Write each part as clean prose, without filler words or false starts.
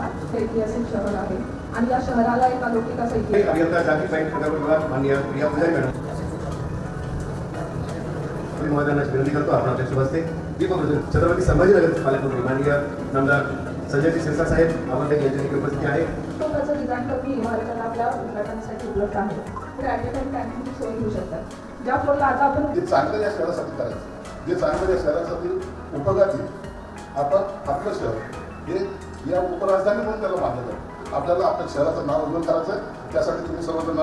महाराष्ट्राचा ऐतिहासिक शहर आहे आणि या शहराला एक अलौकिकाचा इतिहास अभियंता जागतिक बँक पदावर माननीय प्रिया पुजारी मॅडम महोदयांना विनंती करतो आपण आपल्या शुभ हस्ते छत्रपती संभाजीनगर पालकमंत्री माननीय नामदार संजय सिरसा साहेब आपण यांच्या उपस्थित आहे. त्याचं डिझाईन करून इमारतीला आपल्या उद्घाटनासाठी उपलब्ध आहे. तर ॲडमिट कॅन्टीनची सोय घेऊ शकतात. ज्या फ्लोरला आता आपण जे चांगलं या शहरासाठी करायचं, जे चांगलं या शहरासाठी उपयोगाची आपण आपलं शहर हे या उपराजधानी म्हणून त्याला मानलं जातं. आपल्याला आपल्या शहराचं नाव उज्ज्वल करायचं आहे. त्यासाठी तुम्ही सर्वजण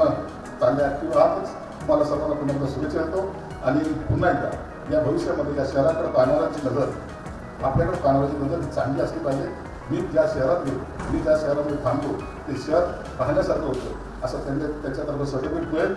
चांगले ॲक्टिव्ह आहातच. तुम्हाला सर्वांना पुन्हा एकदा शुभेच्छा देतो आणि पुन्हा एकदा या भविष्यामध्ये या शहराकडे पाहणाऱ्याची नजर आपल्याकडे पाहणाऱ्याची नजर ही चांगली असली पाहिजे. मी ज्या शहरात गेलो, मी ज्या शहरामध्ये थांबतो ते शहर पाहण्यासारखं होतं असं त्यांच्यातर्फे सर्टिफिकेट मिळेल.